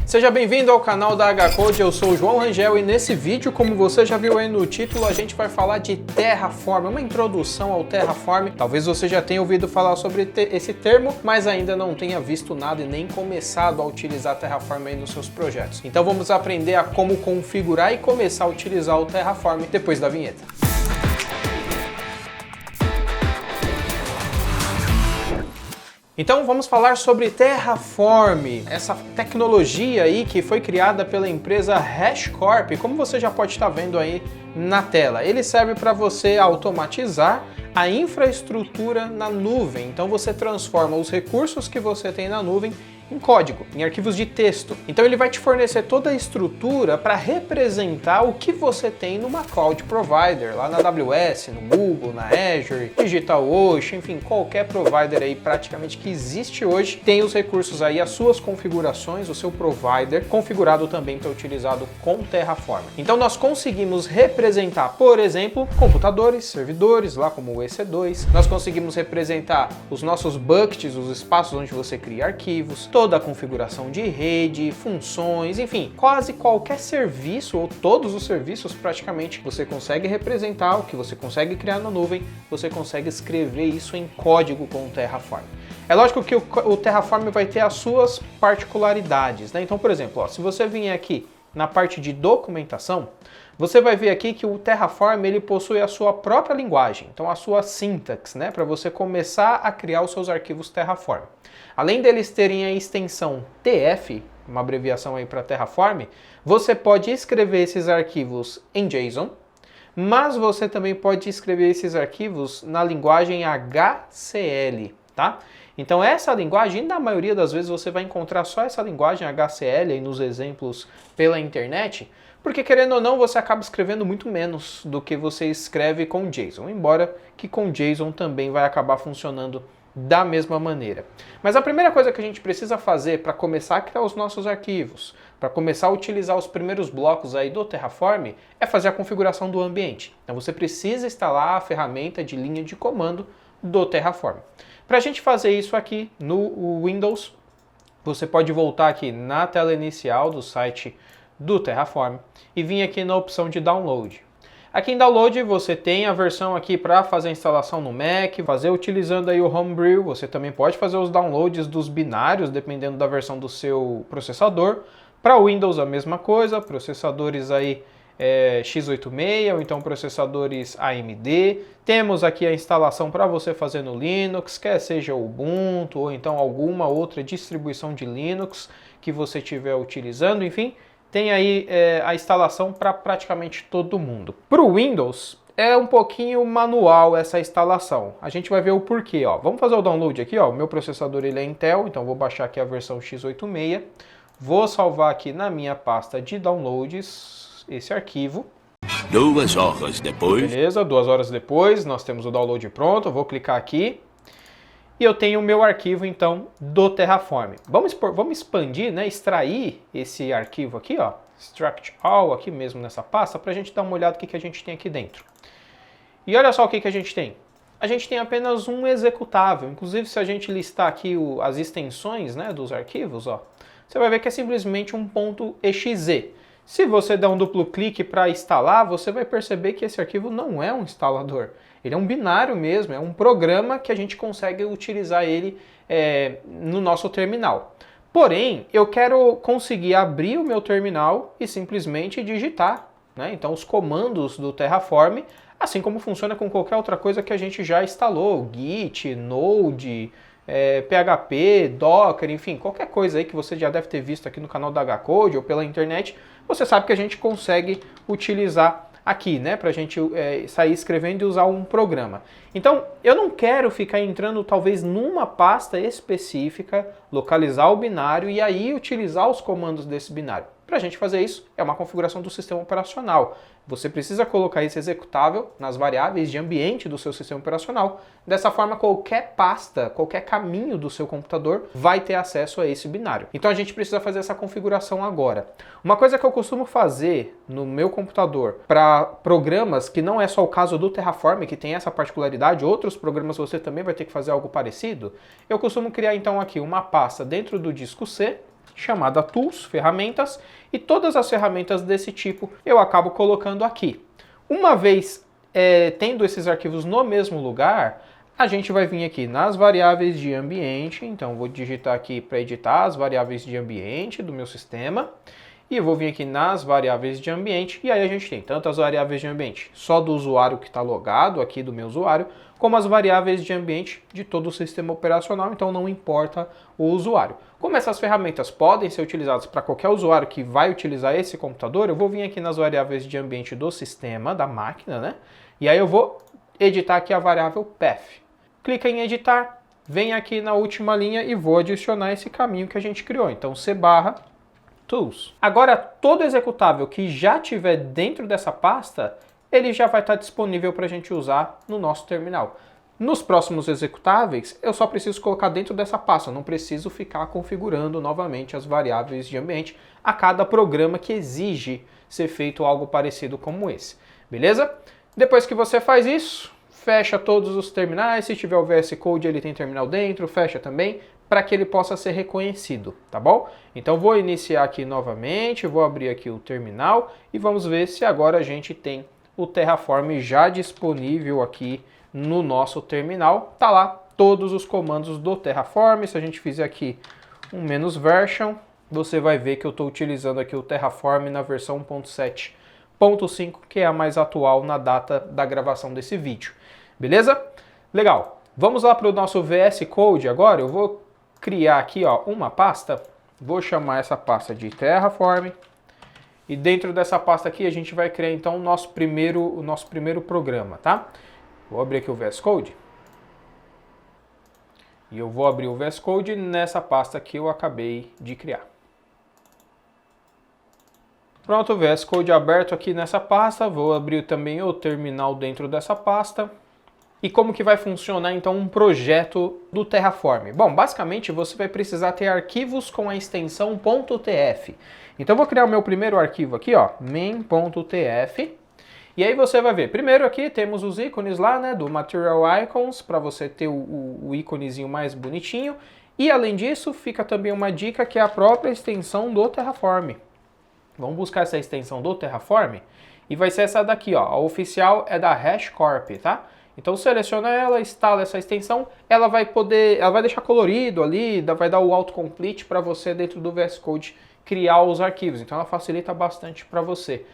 Seja bem-vindo ao canal da HCode, eu sou o João Rangel e nesse vídeo, como você já viu aí no título, a gente vai falar de Terraform, uma introdução ao Terraform. Talvez você já tenha ouvido falar sobre esse termo, mas ainda não tenha visto nada e nem começado a utilizar Terraform aí nos seus projetos. Então vamos aprender a como configurar e começar a utilizar o Terraform depois da vinheta. Então vamos falar sobre Terraform, essa tecnologia aí que foi criada pela empresa HashiCorp, como você já pode estar vendo aí na tela. Ele serve para você automatizar a infraestrutura na nuvem, então você transforma os recursos que você tem na nuvem em código, em arquivos de texto. Então ele vai te fornecer toda a estrutura para representar o que você tem numa cloud provider, lá na AWS, no Google, na Azure, DigitalOcean, enfim, qualquer provider aí praticamente que existe hoje tem os recursos aí, as suas configurações, o seu provider configurado também para utilizado com Terraform. Então nós conseguimos representar, por exemplo, computadores, servidores, lá como o EC2, nós conseguimos representar os nossos buckets, os espaços onde você cria arquivos, toda a configuração de rede, funções, enfim, quase qualquer serviço ou todos os serviços praticamente você consegue representar, o que você consegue criar na nuvem, você consegue escrever isso em código com o Terraform. É lógico que o Terraform vai ter as suas particularidades, né? Então, por exemplo, se você vier aqui na parte de documentação, você vai ver aqui que o Terraform ele possui a sua própria linguagem, então a sua syntax, né, para você começar a criar os seus arquivos Terraform. Além deles terem a extensão TF, uma abreviação aí para Terraform, você pode escrever esses arquivos em JSON, mas você também pode escrever esses arquivos na linguagem HCL, tá? Então essa linguagem, na maioria das vezes você vai encontrar só essa linguagem HCL aí nos exemplos pela internet, porque querendo ou não você acaba escrevendo muito menos do que você escreve com JSON, embora que com JSON também vai acabar funcionando da mesma maneira. Mas a primeira coisa que a gente precisa fazer para começar a criar os nossos arquivos, para começar a utilizar os primeiros blocos aí do Terraform, é fazer a configuração do ambiente. Então você precisa instalar a ferramenta de linha de comando do Terraform. Para a gente fazer isso aqui no Windows, você pode voltar aqui na tela inicial do site do Terraform e vir aqui na opção de download. Aqui em download você tem a versão aqui para fazer a instalação no Mac, fazer utilizando aí o Homebrew, você também pode fazer os downloads dos binários dependendo da versão do seu processador. Para o Windows a mesma coisa, processadores aí x86 ou então processadores AMD. Temos aqui a instalação para você fazer no Linux, quer seja Ubuntu ou então alguma outra distribuição de Linux que você estiver utilizando, enfim. Tem aí a instalação para praticamente todo mundo. Para o Windows é um pouquinho manual essa instalação. A gente vai ver o porquê. Ó. Vamos fazer o download aqui. Ó. O meu processador ele é Intel, então vou baixar aqui a versão x86. Vou salvar aqui na minha pasta de downloads esse arquivo. 2 horas depois. Beleza, 2 horas depois nós temos o download pronto. Eu vou clicar aqui. E eu tenho o meu arquivo, então, do Terraform. Vamos expandir, né, extrair esse arquivo aqui, ó, extract all, aqui mesmo nessa pasta, para a gente dar uma olhada no que a gente tem aqui dentro. E olha só o que a gente tem. A gente tem apenas um executável. Inclusive, se a gente listar aqui as extensões, né, dos arquivos, ó, você vai ver que é simplesmente um .exe. Se você der um duplo clique para instalar, você vai perceber que esse arquivo não é um instalador. Ele é um binário mesmo, é um programa que a gente consegue utilizar ele no nosso terminal. Porém, eu quero conseguir abrir o meu terminal e simplesmente digitar, né? Então os comandos do Terraform, assim como funciona com qualquer outra coisa que a gente já instalou, Git, Node, PHP, Docker, enfim, qualquer coisa aí que você já deve ter visto aqui no canal da HCode ou pela internet, você sabe que a gente consegue utilizar aqui, né, para a gente sair escrevendo e usar um programa. Então, eu não quero ficar entrando talvez numa pasta específica, localizar o binário e aí utilizar os comandos desse binário. Para a gente fazer isso, é uma configuração do sistema operacional. Você precisa colocar esse executável nas variáveis de ambiente do seu sistema operacional. Dessa forma, qualquer pasta, qualquer caminho do seu computador vai ter acesso a esse binário. Então a gente precisa fazer essa configuração agora. Uma coisa que eu costumo fazer no meu computador para programas, que não é só o caso do Terraform, que tem essa particularidade, outros programas você também vai ter que fazer algo parecido, eu costumo criar então aqui uma pasta dentro do disco C, chamada Tools, ferramentas, e todas as ferramentas desse tipo eu acabo colocando aqui. Uma vez tendo esses arquivos no mesmo lugar, a gente vai vir aqui nas variáveis de ambiente, então vou digitar aqui para editar as variáveis de ambiente do meu sistema, e eu vou vir aqui nas variáveis de ambiente, e aí a gente tem tanto as variáveis de ambiente só do usuário que está logado aqui do meu usuário, como as variáveis de ambiente de todo o sistema operacional, então não importa o usuário. Como essas ferramentas podem ser utilizadas para qualquer usuário que vai utilizar esse computador, eu vou vir aqui nas variáveis de ambiente do sistema, da máquina, né? E aí eu vou editar aqui a variável path. Clica em editar, vem aqui na última linha e vou adicionar esse caminho que a gente criou. Então C/tools. Agora todo executável que já tiver dentro dessa pasta, ele já vai estar disponível para a gente usar no nosso terminal. Nos próximos executáveis, eu só preciso colocar dentro dessa pasta, não preciso ficar configurando novamente as variáveis de ambiente a cada programa que exige ser feito algo parecido como esse. Beleza? Depois que você faz isso, fecha todos os terminais, se tiver o VS Code ele tem terminal dentro, fecha também, para que ele possa ser reconhecido, tá bom? Então vou iniciar aqui novamente, vou abrir aqui o terminal e vamos ver se agora a gente tem o Terraform já disponível aqui no nosso terminal. Tá lá todos os comandos do Terraform. Se a gente fizer aqui um "-version", você vai ver que eu estou utilizando aqui o Terraform na versão 1.7.5, que é a mais atual na data da gravação desse vídeo. Beleza? Legal. Vamos lá para o nosso VS Code agora. Eu vou criar aqui uma pasta. Vou chamar essa pasta de Terraform. E dentro dessa pasta aqui a gente vai criar então o nosso primeiro programa, tá? Vou abrir aqui o VS Code. E eu vou abrir o VS Code nessa pasta que eu acabei de criar. Pronto, o VS Code aberto aqui nessa pasta. Vou abrir também o terminal dentro dessa pasta. E como que vai funcionar então um projeto do Terraform? Bom, basicamente você vai precisar ter arquivos com a extensão .tf. Então eu vou criar o meu primeiro arquivo aqui, main.tf. E aí você vai ver, primeiro aqui temos os ícones lá, né, do Material Icons, para você ter o íconezinho mais bonitinho. E além disso, fica também uma dica que é a própria extensão do Terraform. Vamos buscar essa extensão do Terraform e vai ser essa daqui, ó. A oficial é da HashiCorp, tá? Então seleciona ela, instala essa extensão, ela vai deixar colorido ali, vai dar o autocomplete para você dentro do VS Code criar os arquivos. Então ela facilita bastante para você.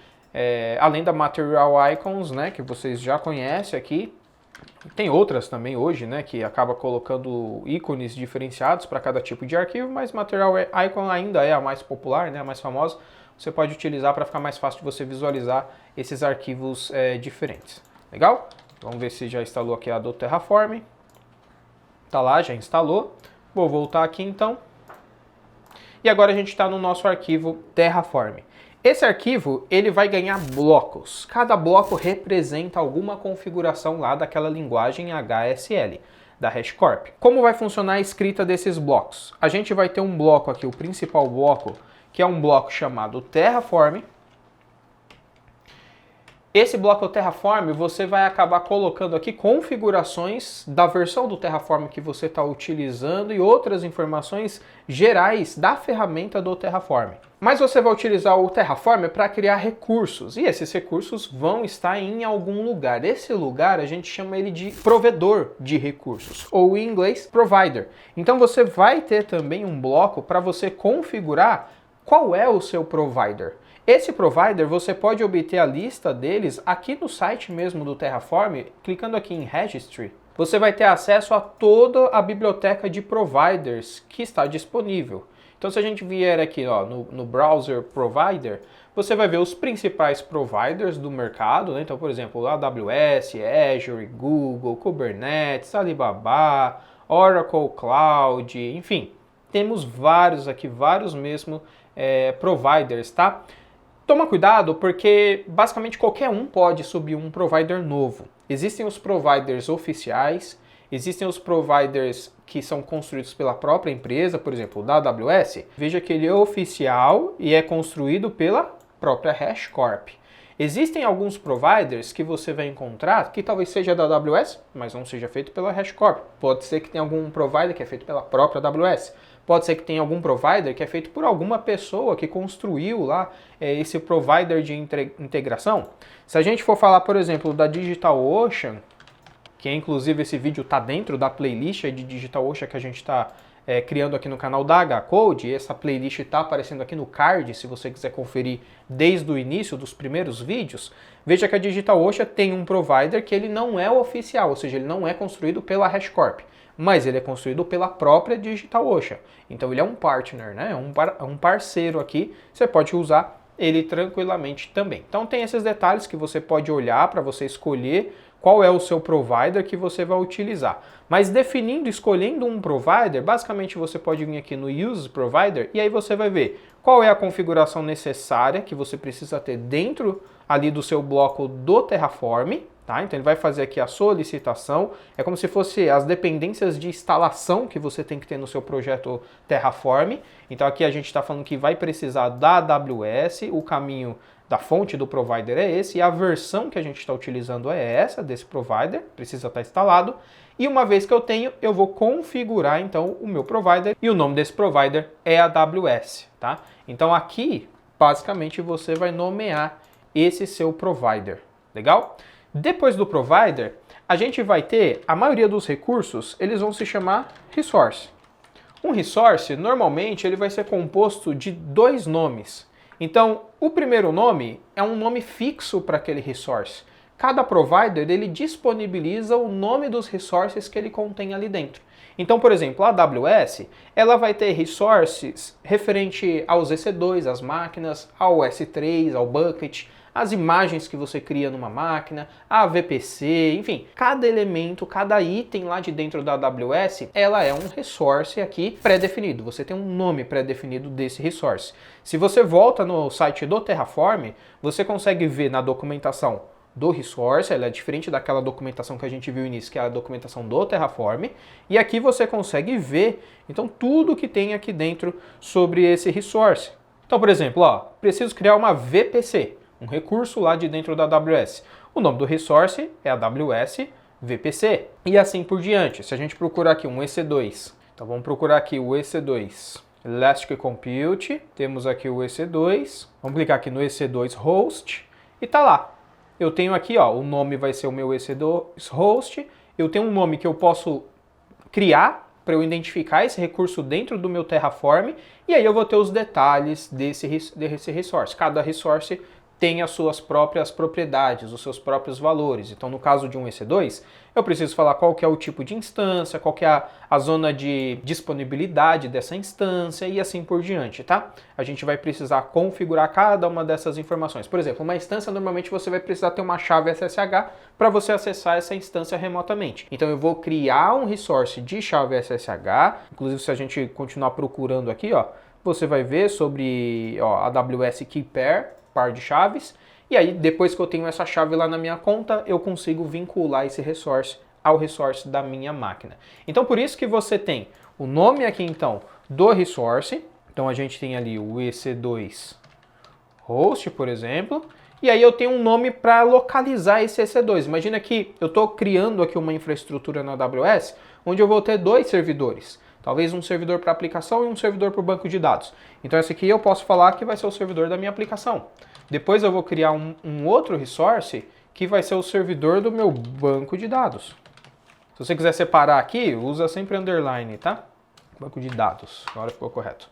Além da Material Icons, né, que vocês já conhecem aqui, tem outras também hoje, né, que acaba colocando ícones diferenciados para cada tipo de arquivo, mas Material Icon ainda é a mais popular, né, a mais famosa. Você pode utilizar para ficar mais fácil de você visualizar esses arquivos diferentes. Legal? Vamos ver se já instalou aqui a do Terraform. Tá lá, já instalou. Vou voltar aqui então. E agora a gente está no nosso arquivo Terraform. Esse arquivo ele vai ganhar blocos. Cada bloco representa alguma configuração lá daquela linguagem HSL, da HashiCorp. Como vai funcionar a escrita desses blocos? A gente vai ter um bloco aqui, o principal bloco, que é um bloco chamado Terraform. Esse bloco Terraform, você vai acabar colocando aqui configurações da versão do Terraform que você está utilizando e outras informações gerais da ferramenta do Terraform. Mas você vai utilizar o Terraform para criar recursos, e esses recursos vão estar em algum lugar. Esse lugar a gente chama ele de provedor de recursos, ou em inglês, provider. Então você vai ter também um bloco para você configurar qual é o seu provider. Esse provider, você pode obter a lista deles aqui no site mesmo do Terraform, clicando aqui em Registry. Você vai ter acesso a toda a biblioteca de providers que está disponível. Então se a gente vier aqui no Browser Provider, você vai ver os principais providers do mercado, né? Então por exemplo, AWS, Azure, Google, Kubernetes, Alibaba, Oracle Cloud, enfim. Temos vários aqui, vários mesmo providers, tá? Toma cuidado porque basicamente qualquer um pode subir um provider novo. Existem os providers oficiais, existem os providers que são construídos pela própria empresa, por exemplo, o da AWS. Veja que ele é oficial e é construído pela própria HashiCorp. Existem alguns providers que você vai encontrar que talvez seja da AWS, mas não seja feito pela HashiCorp. Pode ser que tenha algum provider que é feito pela própria AWS. Pode ser que tenha algum provider que é feito por alguma pessoa que construiu lá esse provider de integração. Se a gente for falar, por exemplo, da DigitalOcean, que inclusive esse vídeo está dentro da playlist de DigitalOcean que a gente está criando aqui no canal da HCode, essa playlist está aparecendo aqui no card, se você quiser conferir desde o início dos primeiros vídeos. Veja que a DigitalOcean tem um provider que ele não é oficial, ou seja, ele não é construído pela HashiCorp, mas ele é construído pela própria DigitalOcean. Então ele é um partner, né? É um parceiro aqui, você pode usar ele tranquilamente também. Então tem esses detalhes que você pode olhar para você escolher qual é o seu provider que você vai utilizar. Mas escolhendo um provider, basicamente você pode vir aqui no Use Provider e aí você vai ver qual é a configuração necessária que você precisa ter dentro ali do seu bloco do Terraform. Tá? Então ele vai fazer aqui a solicitação, é como se fosse as dependências de instalação que você tem que ter no seu projeto Terraform. Então aqui a gente está falando que vai precisar da AWS, o caminho da fonte do provider é esse, e a versão que a gente está utilizando é essa, desse provider, precisa estar instalado. E uma vez que eu tenho, eu vou configurar então o meu provider, e o nome desse provider é AWS. Tá? Então aqui, basicamente, você vai nomear esse seu provider. Legal? Depois do provider, a gente vai ter, a maioria dos recursos, eles vão se chamar resource. Um resource, normalmente, ele vai ser composto de 2 nomes. Então, o primeiro nome é um nome fixo para aquele resource. Cada provider, ele disponibiliza o nome dos resources que ele contém ali dentro. Então, por exemplo, a AWS, ela vai ter resources referente aos EC2, às máquinas, ao S3, ao bucket, as imagens que você cria numa máquina, a VPC, enfim, cada elemento, cada item lá de dentro da AWS, ela é um resource aqui pré-definido. Você tem um nome pré-definido desse resource. Se você volta no site do Terraform, você consegue ver na documentação do resource, ela é diferente daquela documentação que a gente viu no início, que é a documentação do Terraform, e aqui você consegue ver, então, tudo que tem aqui dentro sobre esse resource. Então, por exemplo, preciso criar uma VPC, um recurso lá de dentro da AWS. O nome do resource é AWS VPC e assim por diante. Se a gente procurar aqui um EC2, então vamos procurar aqui o EC2 Elastic Compute, temos aqui o EC2, vamos clicar aqui no EC2 Host e tá lá. Eu tenho aqui, o nome vai ser o meu EC2 Host, eu tenho um nome que eu posso criar para eu identificar esse recurso dentro do meu Terraform e aí eu vou ter os detalhes desse resource. Cada resource tem as suas próprias propriedades, os seus próprios valores. Então, no caso de um EC2, eu preciso falar qual que é o tipo de instância, qual que é a zona de disponibilidade dessa instância e assim por diante, tá? A gente vai precisar configurar cada uma dessas informações. Por exemplo, uma instância, normalmente você vai precisar ter uma chave SSH para você acessar essa instância remotamente. Então, eu vou criar um resource de chave SSH, inclusive se a gente continuar procurando aqui, você vai ver sobre AWS Key Pair, par de chaves, e aí depois que eu tenho essa chave lá na minha conta, eu consigo vincular esse resource ao resource da minha máquina. Então por isso que você tem o nome aqui então do resource, então a gente tem ali o EC2 Host, por exemplo, e aí eu tenho um nome para localizar esse EC2. Imagina que eu estou criando aqui uma infraestrutura na AWS, onde eu vou ter 2 servidores. Talvez um servidor para aplicação e um servidor para o banco de dados. Então esse aqui eu posso falar que vai ser o servidor da minha aplicação. Depois eu vou criar um outro resource que vai ser o servidor do meu banco de dados. Se você quiser separar aqui, usa sempre underline, tá? Banco de dados, agora ficou correto.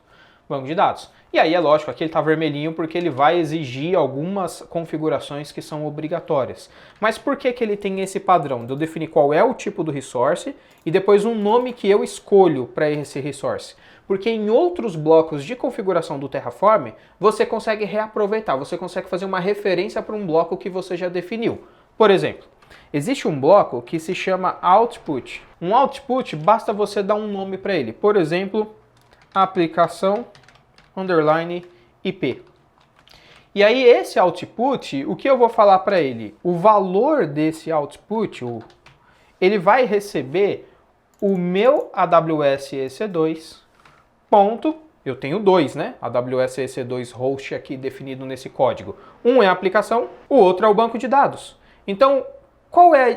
Banco de dados. E aí é lógico, aqui ele está vermelhinho porque ele vai exigir algumas configurações que são obrigatórias. Mas por que ele tem esse padrão? De eu definir qual é o tipo do resource e depois um nome que eu escolho para esse resource. Porque em outros blocos de configuração do Terraform, você consegue reaproveitar, você consegue fazer uma referência para um bloco que você já definiu. Por exemplo, existe um bloco que se chama Output. Um Output, basta você dar um nome para ele. Por exemplo, aplicação underline IP. E aí esse output, o que eu vou falar para ele? O valor desse output, ele vai receber o meu AWS EC2 ponto, eu tenho 2, né? AWS EC2 host aqui definido nesse código. Um é a aplicação, o outro é o banco de dados. Então,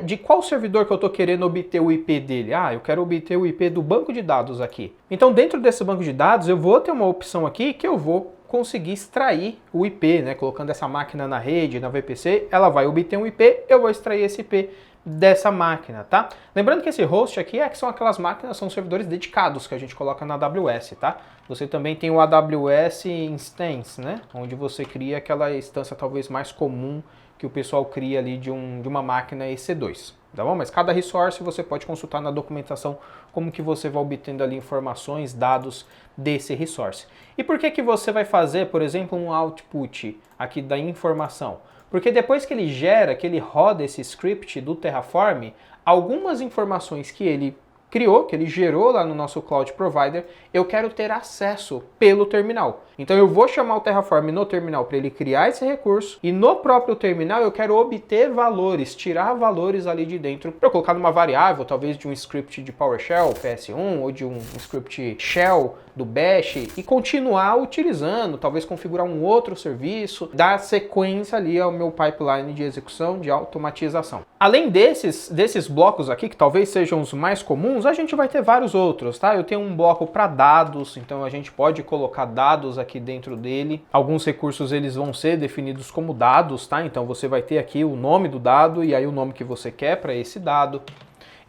De qual servidor que eu estou querendo obter o IP dele? Ah, eu quero obter o IP do banco de dados aqui. Então, dentro desse banco de dados, eu vou ter uma opção aqui que eu vou conseguir extrair o IP, né? Colocando essa máquina na rede, na VPC, ela vai obter um IP, eu vou extrair esse IP dessa máquina, tá? Lembrando que esse host aqui que são aquelas máquinas, são servidores dedicados que a gente coloca na AWS, tá? Você também tem o AWS Instance, né? Onde você cria aquela instância talvez mais comum que o pessoal cria ali de uma máquina EC2, tá bom? Mas cada resource você pode consultar na documentação como que você vai obtendo ali informações, dados desse resource. E por que você vai fazer, por exemplo, um output aqui da informação? Porque depois que ele gera, que ele roda esse script do Terraform, algumas informações que ele criou, que ele gerou lá no nosso Cloud Provider, eu quero ter acesso pelo terminal. Então eu vou chamar o Terraform no terminal para ele criar esse recurso e no próprio terminal eu quero obter valores, tirar valores ali de dentro para eu colocar numa variável, talvez de um script de PowerShell, PS1, ou de um script Shell do Bash e continuar utilizando, talvez configurar um outro serviço, dar sequência ali ao meu pipeline de execução, de automatização. Além desses blocos aqui, que talvez sejam os mais comuns, a gente vai ter vários outros, tá? Eu tenho um bloco para dados, então a gente pode colocar dados aqui dentro dele. Alguns recursos eles vão ser definidos como dados, tá? Então você vai ter aqui o nome do dado e aí o nome que você quer para esse dado.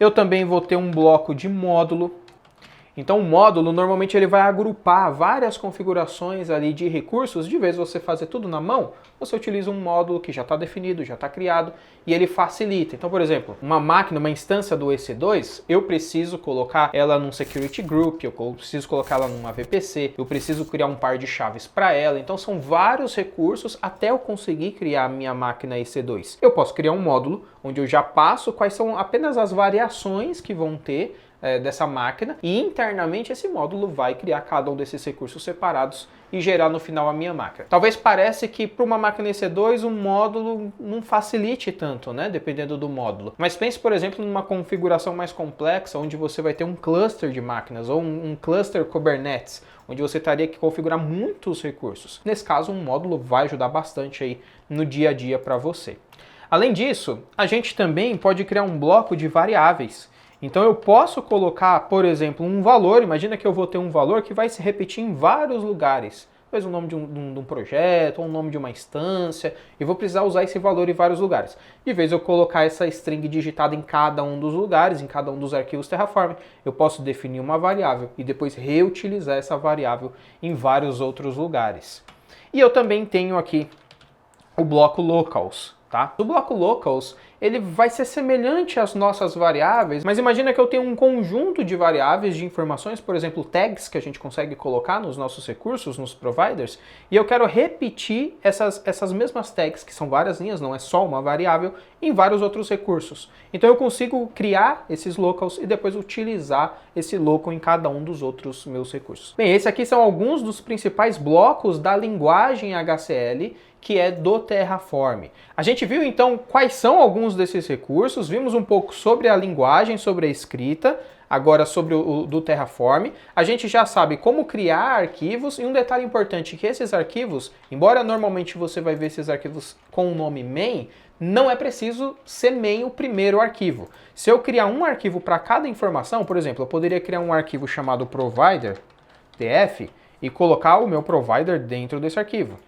Eu também vou ter um bloco de módulo. Então o módulo normalmente ele vai agrupar várias configurações ali de recursos. De vez você fazer tudo na mão, você utiliza um módulo que já está definido, já está criado e ele facilita. Então, por exemplo, uma máquina, uma instância do EC2, eu preciso colocar ela num security group, eu preciso colocar ela numa VPC, eu preciso criar um par de chaves para ela. Então são vários recursos até eu conseguir criar a minha máquina EC2. Eu posso criar um módulo onde eu já passo quais são apenas as variações que vão ter dessa máquina e internamente esse módulo vai criar cada um desses recursos separados e gerar no final a minha máquina. Talvez pareça que para uma máquina EC2 um módulo não facilite tanto, né? Dependendo do módulo. Mas pense, por exemplo, numa configuração mais complexa, onde você vai ter um cluster de máquinas ou um cluster Kubernetes, onde você teria que configurar muitos recursos. Nesse caso, um módulo vai ajudar bastante aí no dia a dia para você. Além disso, a gente também pode criar um bloco de variáveis. Então eu posso colocar, por exemplo, um valor, imagina que eu vou ter um valor que vai se repetir em vários lugares. Talvez o nome de um projeto, ou o nome de uma instância, e vou precisar usar esse valor em vários lugares. De vez eu colocar essa string digitada em cada um dos lugares, em cada um dos arquivos Terraform, eu posso definir uma variável e depois reutilizar essa variável em vários outros lugares. E eu também tenho aqui o bloco locals, tá? O bloco locals, ele vai ser semelhante às nossas variáveis, mas imagina que eu tenho um conjunto de variáveis de informações, por exemplo, tags que a gente consegue colocar nos nossos recursos, nos providers, e eu quero repetir essas mesmas tags, que são várias linhas, não é só uma variável, em vários outros recursos. Então eu consigo criar esses locals e depois utilizar esse local em cada um dos outros meus recursos. Bem, esses aqui são alguns dos principais blocos da linguagem HCL, que é do Terraform. A gente viu então quais são alguns desses recursos, vimos um pouco sobre a linguagem, sobre a escrita, agora sobre o do Terraform. A gente já sabe como criar arquivos e um detalhe importante que esses arquivos, embora normalmente você vai ver esses arquivos com o nome main, não é preciso ser main o primeiro arquivo. Se eu criar um arquivo para cada informação, por exemplo, eu poderia criar um arquivo chamado provider, tf, e colocar o meu provider dentro desse arquivo.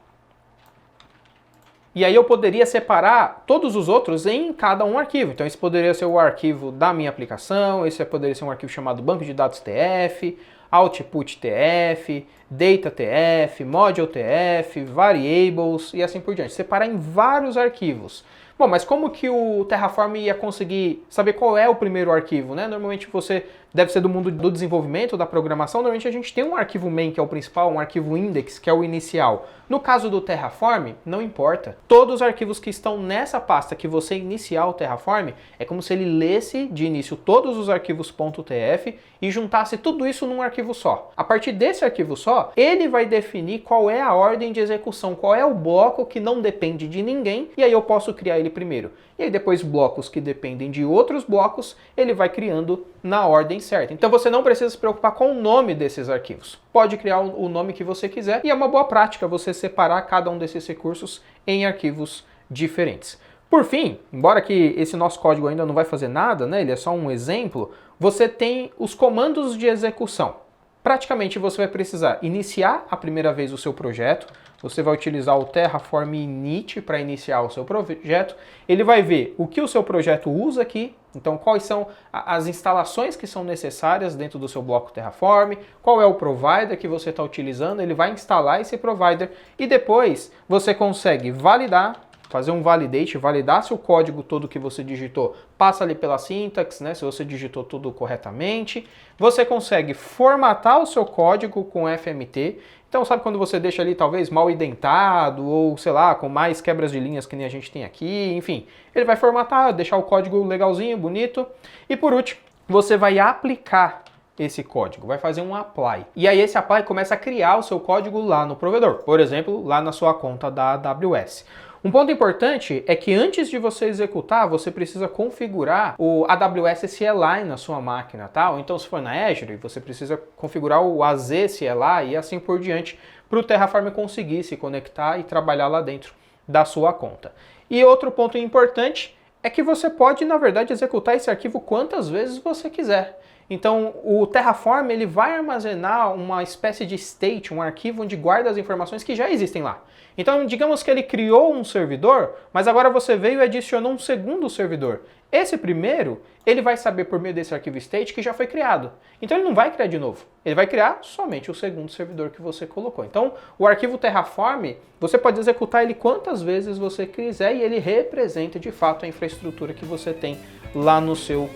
E aí eu poderia separar todos os outros em cada um arquivo. Então esse poderia ser o arquivo da minha aplicação, esse poderia ser um arquivo chamado banco de dados TF, output TF, data TF, module TF, variables e assim por diante. Separar em vários arquivos. Bom, mas como que o Terraform ia conseguir saber qual é o primeiro arquivo, né? Normalmente você deve ser do mundo do desenvolvimento, da programação. Normalmente a gente tem um arquivo main, que é o principal, um arquivo index, que é o inicial. No caso do Terraform, não importa. Todos os arquivos que estão nessa pasta que você iniciar o Terraform, é como se ele lesse de início todos os arquivos .tf e juntasse tudo isso num arquivo só. A partir desse arquivo só, ele vai definir qual é a ordem de execução, qual é o bloco que não depende de ninguém, e aí eu posso criar ele primeiro. E aí depois blocos que dependem de outros blocos, ele vai criando na ordem certa. Então você não precisa se preocupar com o nome desses arquivos. Pode criar o nome que você quiser e é uma boa prática você separar cada um desses recursos em arquivos diferentes. Por fim, embora que esse nosso código ainda não vai fazer nada, né, ele é só um exemplo, você tem os comandos de execução. Praticamente você vai precisar iniciar a primeira vez o seu projeto, você vai utilizar o Terraform init para iniciar o seu projeto, ele vai ver o que o seu projeto usa aqui, então quais são as instalações que são necessárias dentro do seu bloco Terraform, qual é o provider que você está utilizando, ele vai instalar esse provider e depois você consegue validar, fazer um validate, validar se o código todo que você digitou passa ali pela syntax, né? Se você digitou tudo corretamente. Você consegue formatar o seu código com FMT. Então, sabe quando você deixa ali talvez mal indentado ou, sei lá, com mais quebras de linhas que nem a gente tem aqui, enfim. Ele vai formatar, deixar o código legalzinho, bonito. E por último, você vai aplicar esse código, vai fazer um apply. E aí esse apply começa a criar o seu código lá no provedor, por exemplo, lá na sua conta da AWS. Um ponto importante é que antes de você executar, você precisa configurar o AWS CLI na sua máquina, tá? Ou então se for na Azure, você precisa configurar o AZ CLI e assim por diante, para o Terraform conseguir se conectar e trabalhar lá dentro da sua conta. E outro ponto importante é que você pode, na verdade, executar esse arquivo quantas vezes você quiser. Então, o Terraform ele vai armazenar uma espécie de state, um arquivo onde guarda as informações que já existem lá. Então, digamos que ele criou um servidor, mas agora você veio e adicionou um segundo servidor. Esse primeiro, ele vai saber por meio desse arquivo state que já foi criado. Então, ele não vai criar de novo. Ele vai criar somente o segundo servidor que você colocou. Então, o arquivo Terraform, você pode executar ele quantas vezes você quiser e ele representa de fato a infraestrutura que você tem lá no seu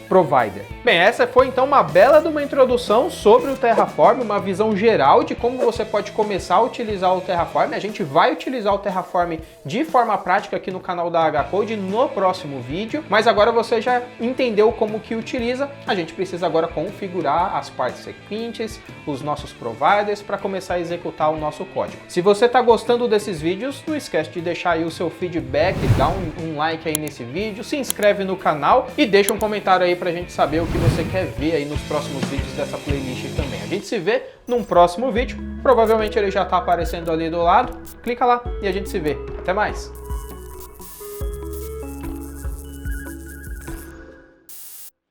provider. Bem, essa foi então uma bela de uma introdução sobre o Terraform, uma visão geral de como você pode começar a utilizar o Terraform. A gente vai utilizar o Terraform de forma prática aqui no canal da HCode no próximo vídeo, mas agora você já entendeu como que utiliza, a gente precisa agora configurar as partes seguintes, os nossos providers, para começar a executar o nosso código. Se você está gostando desses vídeos, não esquece de deixar aí o seu feedback, dá um like aí nesse vídeo, se inscreve no canal e deixa um comentário aí pra gente saber o que você quer ver aí nos próximos vídeos dessa playlist também. A gente se vê num próximo vídeo, provavelmente ele já tá aparecendo ali do lado, clica lá e a gente se vê. Até mais!